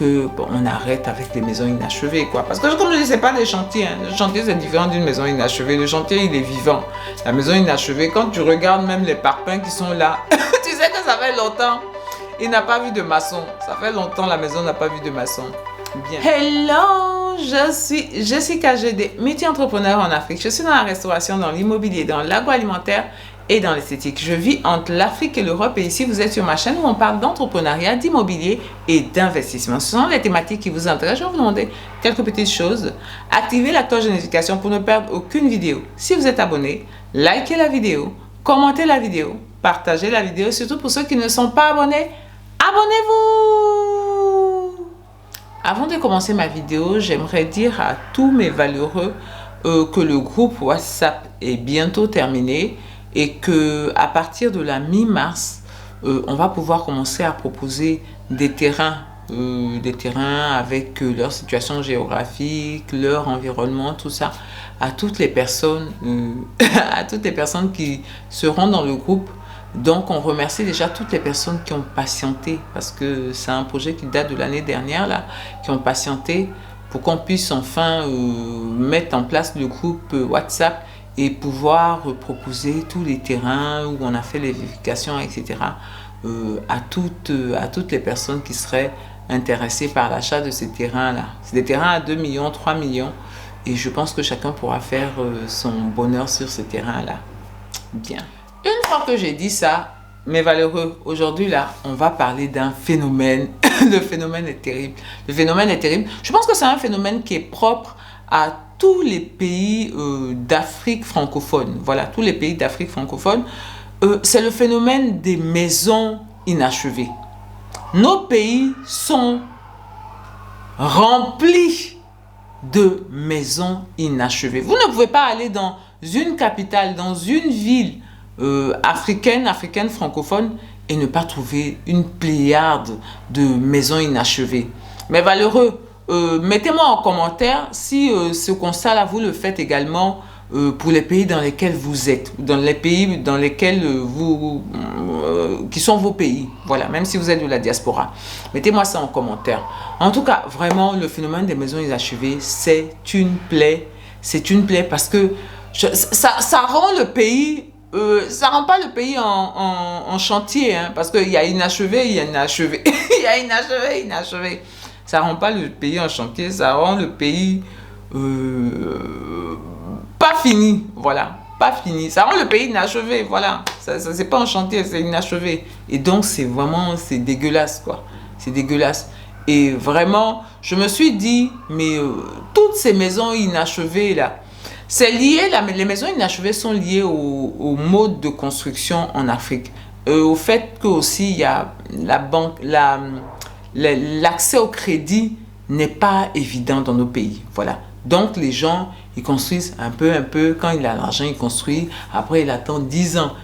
que bon, on arrête avec les maisons inachevées, quoi. Parce que comme je dis, c'est pas des chantiers. Hein. Le chantier, c'est différent d'une maison inachevée. Le chantier, il est vivant. La maison inachevée, quand tu regardes même les parpaings qui sont là, tu sais que ça fait longtemps. Il n'a pas vu de maçon. Ça fait longtemps, la maison n'a pas vu de maçon. Bien. Hello, je suis Jessica GD, multi-entrepreneur en Afrique. Je suis dans la restauration, dans l'immobilier, dans l'agroalimentaire et dans l'esthétique. Je vis entre l'Afrique et l'Europe et ici, vous êtes sur ma chaîne où on parle d'entrepreneuriat, d'immobilier et d'investissement. Ce sont les thématiques qui vous intéressent. Je vais vous demander quelques petites choses. Activez la cloche de notification pour ne perdre aucune vidéo. Si vous êtes abonné, likez la vidéo, commentez la vidéo, partagez la vidéo. Surtout pour ceux qui ne sont pas abonnés, abonnez-vous! Avant de commencer ma vidéo, j'aimerais dire à tous mes valeureux que le groupe WhatsApp est bientôt terminé et que à partir de la mi-mars, on va pouvoir commencer à proposer des terrains avec leur situation géographique, leur environnement, tout ça, à toutes les personnes, à toutes les personnes qui seront dans le groupe. Donc, on remercie déjà toutes les personnes qui ont patienté parce que c'est un projet qui date de l'année dernière, là, qui ont patienté pour qu'on puisse enfin mettre en place le groupe WhatsApp et pouvoir proposer tous les terrains où on a fait les vérifications, etc. À toutes les personnes qui seraient intéressées par l'achat de ces terrains-là. C'est des terrains à 2 millions, 3 millions et je pense que chacun pourra faire son bonheur sur ces terrains-là. Bien. Une fois que j'ai dit ça, mes valeureux, aujourd'hui là, on va parler d'un phénomène. Le phénomène est terrible. Le phénomène est terrible. Je pense que c'est un phénomène qui est propre à tous les pays d'Afrique francophone. Voilà, tous les pays d'Afrique francophone. C'est le phénomène des maisons inachevées. Nos pays sont remplis de maisons inachevées. Vous ne pouvez pas aller dans une capitale, dans une ville africaine francophone et ne pas trouver une pléiade de maisons inachevées. Mais valeureux, mettez-moi en commentaire si ce constat-là, vous le faites également pour les pays dans lesquels vous êtes, dans les pays dans lesquels qui sont vos pays, voilà, même si vous êtes de la diaspora. Mettez-moi ça en commentaire. En tout cas, vraiment, le phénomène des maisons inachevées, c'est une plaie parce que ça rend le pays... ça rend pas le pays en chantier, hein, parce qu'il y a inachevé, il y a inachevé, il y a inachevé, inachevé. Ça rend pas le pays en chantier, ça rend le pays pas fini, voilà, pas fini. Ça rend le pays inachevé, voilà. Ça c'est pas en chantier, c'est inachevé. Et donc c'est vraiment, c'est dégueulasse, quoi. C'est dégueulasse. Et vraiment, je me suis dit, mais toutes ces maisons inachevées là. C'est lié, les maisons inachevées sont liées au mode de construction en Afrique. Au fait que aussi il y a l'accès au crédit n'est pas évident dans nos pays. Voilà. Donc les gens, ils construisent un peu. Quand il a l'argent, il construit. Après, il attend 10 ans.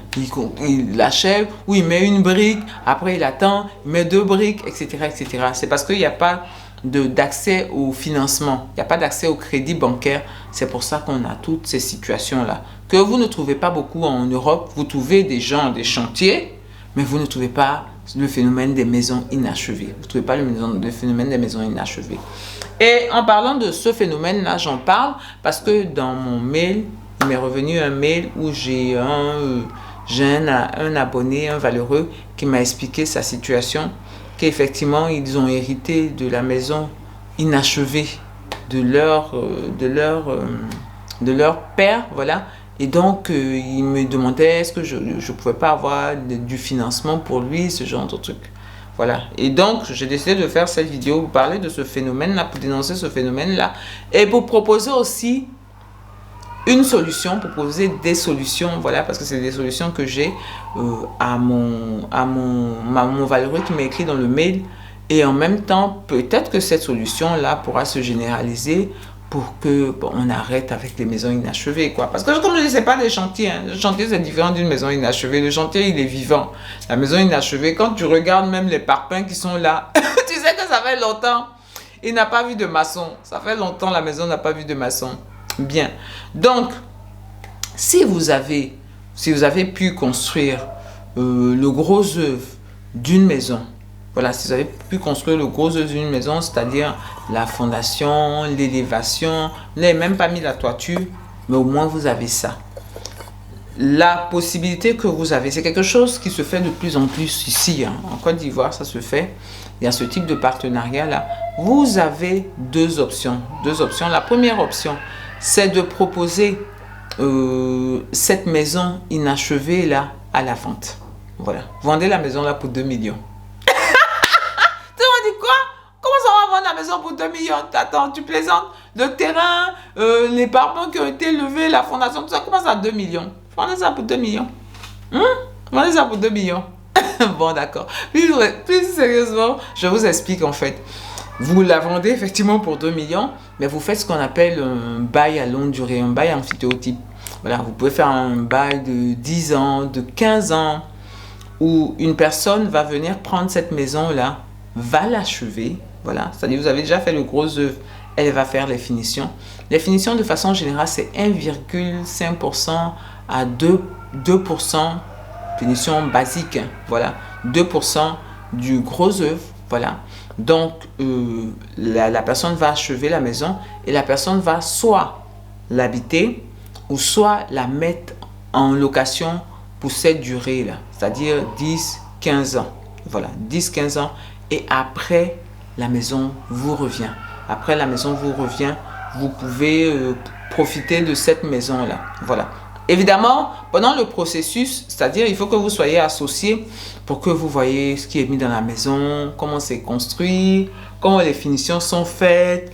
Il l'achève ou il met une brique. Après, il attend, il met 2 briques, etc. etc. C'est parce qu'il n'y a pas d'accès au financement, il n'y a pas d'accès au crédit bancaire. C'est pour ça qu'on a toutes ces situations-là. Que vous ne trouvez pas beaucoup en Europe, vous trouvez des gens, des chantiers, mais vous ne trouvez pas le phénomène des maisons inachevées. Vous ne trouvez pas le phénomène des maisons inachevées. Et en parlant de ce phénomène-là, j'en parle parce que dans mon mail, il m'est revenu un mail où j'ai un abonné, un valeureux, qui m'a expliqué sa situation, qu'effectivement, ils ont hérité de la maison inachevée de leur père, voilà. Et donc, il me demandait est-ce que je ne pouvais pas avoir du financement pour lui, ce genre de truc. Voilà. Et donc, j'ai décidé de faire cette vidéo pour parler de ce phénomène-là, pour dénoncer ce phénomène-là, et pour proposer aussi une solution, proposer des solutions, voilà, parce que c'est des solutions que j'ai à mon valeureux qui m'a écrit dans le mail. Et en même temps, peut-être que cette solution-là pourra se généraliser pour que on arrête avec les maisons inachevées, quoi. Parce que comme je dis, c'est pas des chantiers. Hein. Le chantier, c'est différent d'une maison inachevée. Le chantier, il est vivant. La maison inachevée, quand tu regardes même les parpaings qui sont là, tu sais que ça fait longtemps. Il n'a pas vu de maçon. Ça fait longtemps, la maison n'a pas vu de maçon. Bien. Donc, si vous avez pu construire le gros œuvre d'une maison, Voilà, si vous avez pu construire le gros œuvre d'une maison, c'est-à-dire la fondation, l'élévation, vous n'avez même pas mis la toiture, mais au moins vous avez ça. La possibilité que vous avez, c'est quelque chose qui se fait de plus en plus ici, hein. En Côte d'Ivoire, ça se fait. Il y a ce type de partenariat-là. Vous avez deux options. La première option, c'est de proposer cette maison inachevée-là à la vente. Voilà. Vendez la maison là pour 2 millions. Tu m'as dit quoi? Comment ça on va vendre la maison pour 2 millions? Attends, tu plaisantes? Le terrain, les parements qui ont été levés, la fondation, tout ça, comment ça 2 millions? Vendez ça pour 2 millions. Vendez ça pour 2 millions. Bon, d'accord. Plus sérieusement, je vous explique en fait. Vous la vendez effectivement pour 2 millions, mais vous faites ce qu'on appelle un bail à longue durée, un bail amphithéotype. Voilà, vous pouvez faire un bail de 10 ans, de 15 ans, où une personne va venir prendre cette maison-là, va l'achever. Voilà, c'est-à-dire vous avez déjà fait le gros œuvre, elle va faire les finitions. Les finitions, de façon générale, c'est 1,5% à 2%, finition basique, hein, voilà, 2% du gros œuvre, voilà. Donc, la personne va achever la maison et la personne va soit l'habiter ou soit la mettre en location pour cette durée-là, c'est-à-dire 10-15 ans. Voilà, 10-15 ans. Et après, la maison vous revient. Après, la maison vous revient. Vous pouvez profiter de cette maison-là. Voilà. Évidemment, pendant le processus, c'est-à-dire il faut que vous soyez associés pour que vous voyez ce qui est mis dans la maison, comment c'est construit, comment les finitions sont faites,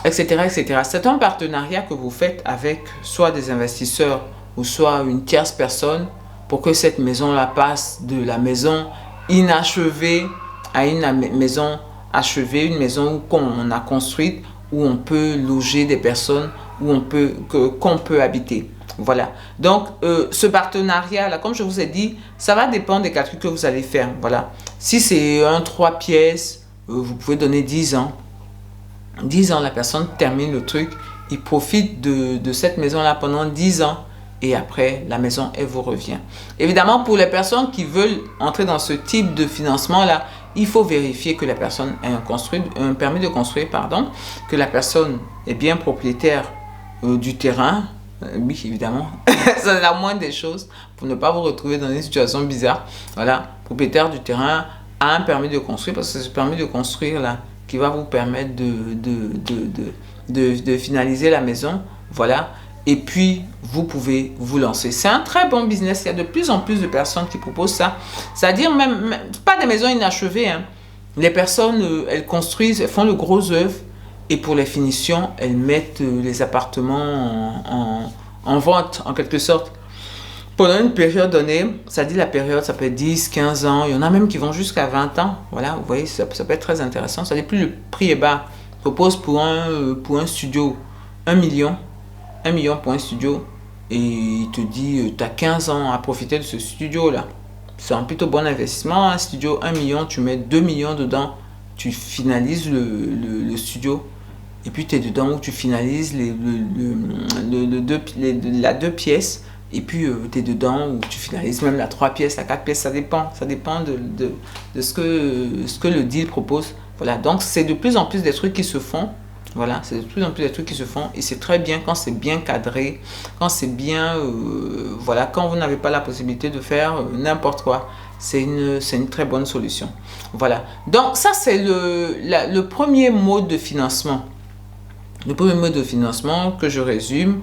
etc., etc. C'est un partenariat que vous faites avec soit des investisseurs ou soit une tierce personne pour que cette maison-là passe de la maison inachevée à une maison achevée, une maison qu'on a construite, où on peut loger des personnes, où qu'on peut habiter. Voilà. Donc, ce partenariat-là, comme je vous ai dit, ça va dépendre des calculs que vous allez faire. Voilà. Si c'est un 3 pièces, vous pouvez donner 10 ans. 10 ans, la personne termine le truc. Il profite de cette maison-là pendant 10 ans. Et après, la maison, elle vous revient. Évidemment, pour les personnes qui veulent entrer dans ce type de financement-là, il faut vérifier que la personne a un permis de construire, pardon, que la personne est bien propriétaire du terrain. Oui, évidemment, c'est la moindre des choses pour ne pas vous retrouver dans une situation bizarre. Voilà, propriétaire du terrain a un permis de construire parce que c'est ce permis de construire là qui va vous permettre de finaliser la maison. Voilà, et puis vous pouvez vous lancer. C'est un très bon business. Il y a de plus en plus de personnes qui proposent ça. C'est-à-dire même pas des maisons inachevées, hein. Les personnes, elles construisent, elles font le gros œuvre. Et pour les finitions, elles mettent les appartements en vente, en quelque sorte. Pendant une période donnée, ça dit la période, ça peut être 10, 15 ans. Il y en a même qui vont jusqu'à 20 ans. Voilà, vous voyez, ça peut être très intéressant. Ça dit plus le prix est bas. Je propose pour un studio 1 million. 1 million pour un studio. Et il te dit, tu as 15 ans à profiter de ce studio-là. C'est un plutôt bon investissement. Un studio 1 million, tu mets 2 millions dedans. Tu finalises le studio. Et puis tu es dedans où tu finalises la 2 pièces. Et puis tu es dedans où tu finalises même la 3 pièces, la 4 pièces. Ça dépend de ce que le deal propose. Voilà, donc c'est de plus en plus des trucs qui se font. Voilà, c'est de plus en plus des trucs qui se font. Et c'est très bien quand c'est bien cadré. Quand c'est bien... voilà, quand vous n'avez pas la possibilité de faire n'importe quoi. C'est une très bonne solution. Voilà, donc ça c'est le premier mode de financement. Le premier mode de financement que je résume,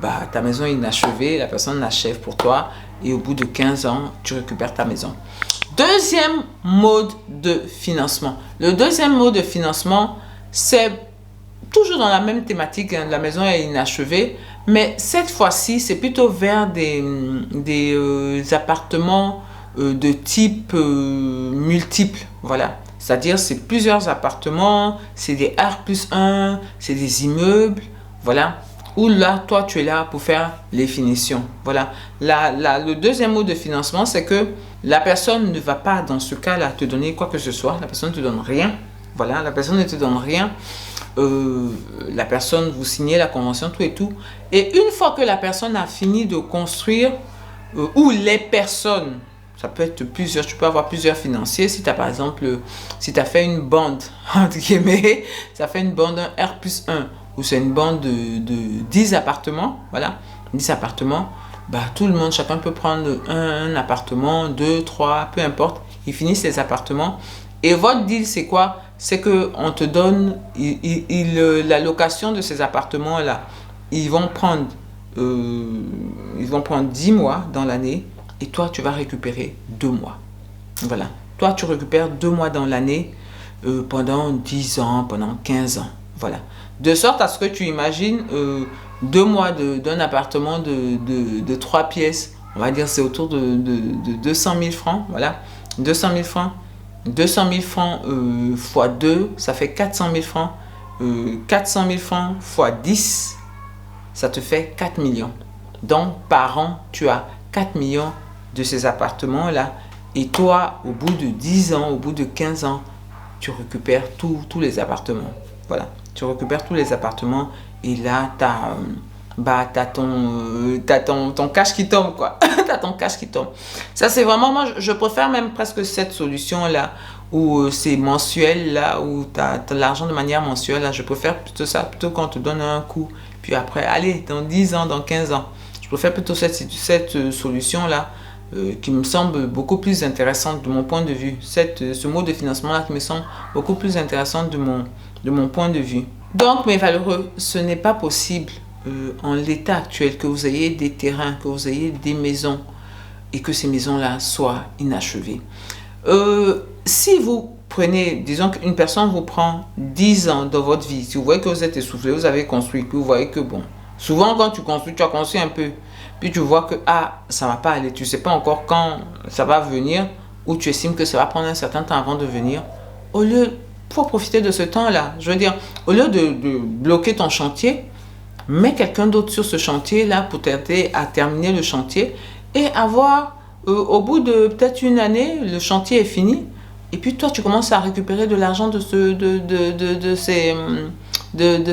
ta maison est inachevée, la personne l'achève pour toi et au bout de 15 ans, tu récupères ta maison. Deuxième mode de financement. Le deuxième mode de financement, c'est toujours dans la même thématique, hein, la maison est inachevée, mais cette fois-ci, c'est plutôt vers des appartements de type multiple, voilà. C'est-à-dire, c'est plusieurs appartements, c'est des R+1, c'est des immeubles, voilà. Où là, toi, tu es là pour faire les finitions, voilà. Le deuxième mode de financement, c'est que la personne ne va pas, dans ce cas-là, te donner quoi que ce soit. La personne ne te donne rien, voilà. La personne ne te donne rien. La personne, vous signez la convention, tout et tout. Et une fois que la personne a fini de construire, ou les personnes Ça peut être plusieurs, tu peux avoir plusieurs financiers. Si tu as par exemple, si tu as fait une bande, entre guillemets, ça fait une bande R+1, ou c'est une bande de 10 appartements, voilà, 10 appartements, bah, tout le monde, chacun peut prendre un appartement, 2, 3, peu importe. Ils finissent les appartements. Et votre deal, c'est quoi? C'est qu'on te donne la location de ces appartements-là. Ils vont prendre 10 mois dans l'année et toi, tu vas récupérer 2 mois. Voilà. Toi, tu récupères 2 mois dans l'année pendant 10 ans, pendant 15 ans. Voilà. De sorte à ce que tu imagines 2 mois d'un appartement de 3 pièces. On va dire c'est autour de 200 000 francs. Voilà. 200 000 francs. 200 000 francs fois 2, ça fait 400 000 francs. 400 000 francs fois 10, ça te fait 4 millions. Donc, par an, tu as 4 millions de ces appartements-là. Et toi, au bout de 10 ans, au bout de 15 ans, tu récupères tous les appartements. Voilà. Tu récupères tous les appartements et là, tu as ton cash qui tombe, quoi. Tu as ton cash qui tombe. Ça, c'est vraiment, moi, je préfère même presque cette solution-là où c'est mensuel, là, où tu as l'argent de manière mensuelle. Là, je préfère plutôt ça, plutôt qu'on te donne un coup. Puis après, allez, dans 10 ans, dans 15 ans. Je préfère plutôt cette solution-là qui me semble beaucoup plus intéressante de mon point de vue. Ce mode de financement-là qui me semble beaucoup plus intéressant de mon point de vue. Donc, mes valeureux, ce n'est pas possible en l'état actuel que vous ayez des terrains, que vous ayez des maisons et que ces maisons-là soient inachevées. Si vous prenez, disons qu'une personne vous prend 10 ans dans votre vie, si vous voyez que vous êtes essoufflé, vous avez construit, puis vous voyez que bon, souvent quand tu construis, tu as construit un peu, puis tu vois que ça ne va pas aller, tu ne sais pas encore quand ça va venir, ou tu estimes que ça va prendre un certain temps avant de venir. Au lieu, il faut profiter de ce temps-là. Je veux dire, au lieu de bloquer ton chantier, mets quelqu'un d'autre sur ce chantier-là pour t'aider à terminer le chantier et avoir, au bout de peut-être une année, le chantier est fini. Et puis toi, tu commences à récupérer de l'argent de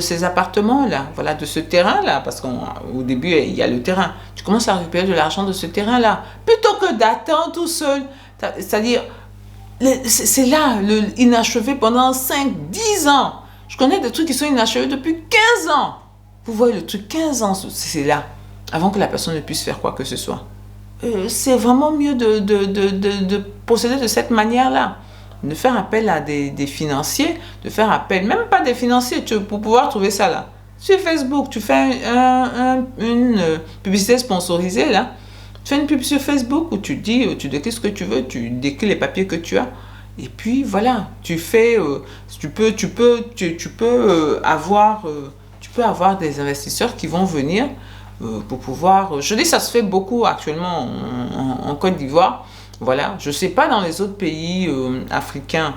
ces appartements-là, voilà, de ce terrain-là, parce qu'au début, il y a le terrain. Tu commences à récupérer de l'argent de ce terrain-là, plutôt que d'attendre tout seul. C'est-à-dire, c'est là, inachevé pendant 5-10 ans. Je connais des trucs qui sont inachevés depuis 15 ans. Vous voyez le truc, 15 ans, c'est là, avant que la personne ne puisse faire quoi que ce soit. C'est vraiment mieux de procéder de cette manière-là. De faire appel à des financiers, de faire appel, même pas des financiers, pour pouvoir trouver ça là. Sur Facebook, tu fais une publicité sponsorisée là. Tu fais une pub sur Facebook où tu décris ce que tu veux, tu décris les papiers que tu as. Et puis voilà, tu peux avoir des investisseurs qui vont venir pour pouvoir... Je dis ça se fait beaucoup actuellement en Côte d'Ivoire. Voilà, je ne sais pas dans les autres pays africains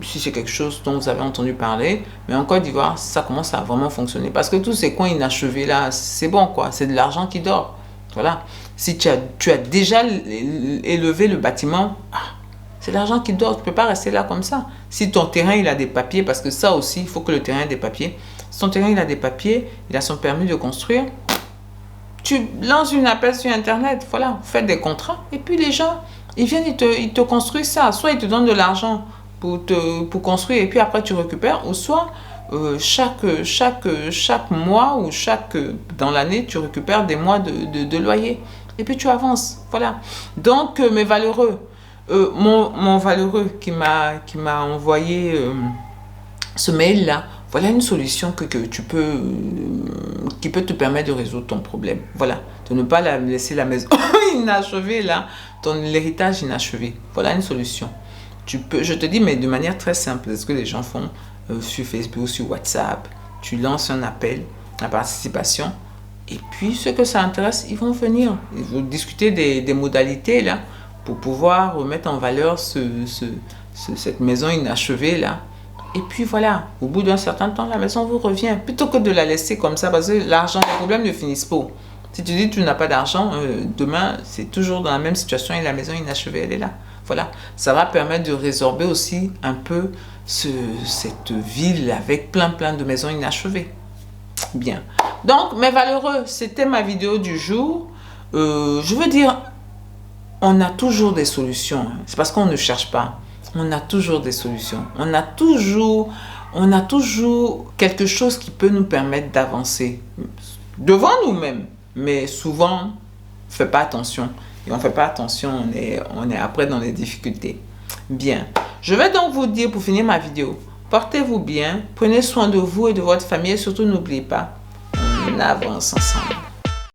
si c'est quelque chose dont vous avez entendu parler, mais en Côte d'Ivoire, ça commence à vraiment fonctionner. Parce que tous ces coins inachevés là, c'est bon quoi, c'est de l'argent qui dort. Voilà, si tu as déjà élevé le bâtiment, c'est l'argent qui dort, tu ne peux pas rester là comme ça. Si ton terrain il a des papiers, parce que ça aussi, il faut que le terrain ait des papiers. Si ton terrain il a des papiers, il a son permis de construire, tu lances une appel sur Internet, voilà, vous faites des contrats, et puis les gens, ils viennent, ils te construisent ça. Soit ils te donnent de l'argent pour construire, et puis après tu récupères, ou soit chaque mois ou dans l'année, tu récupères des mois de loyer, et puis tu avances, voilà. Donc, mes valeureux, mon valeureux qui m'a envoyé ce mail-là, voilà une solution que tu peux, qui peut te permettre de résoudre ton problème. Voilà, de ne pas laisser la maison inachevée là, l'héritage inachevé. Voilà une solution. Je te dis, mais de manière très simple, c'est ce que les gens font sur Facebook, sur WhatsApp. Tu lances un appel à participation et puis ceux que ça intéresse, ils vont venir. Ils vont discuter des modalités là pour pouvoir mettre en valeur cette maison inachevée là. Et puis voilà, au bout d'un certain temps, la maison vous revient. Plutôt que de la laisser comme ça, parce que l'argent, les problèmes ne finissent pas. Si tu dis que tu n'as pas d'argent, demain, c'est toujours dans la même situation et la maison inachevée, elle est là. Voilà, ça va permettre de résorber aussi un peu cette ville avec plein de maisons inachevées. Bien. Donc, mes valeureux, c'était ma vidéo du jour. Je veux dire, on a toujours des solutions. C'est parce qu'on ne cherche pas. On a toujours des solutions. On a toujours quelque chose qui peut nous permettre d'avancer devant nous-mêmes. Mais souvent, on ne fait pas attention. Et on ne fait pas attention, on est après dans les difficultés. Bien. Je vais donc vous dire pour finir ma vidéo, portez-vous bien, prenez soin de vous et de votre famille et surtout n'oubliez pas, on avance ensemble.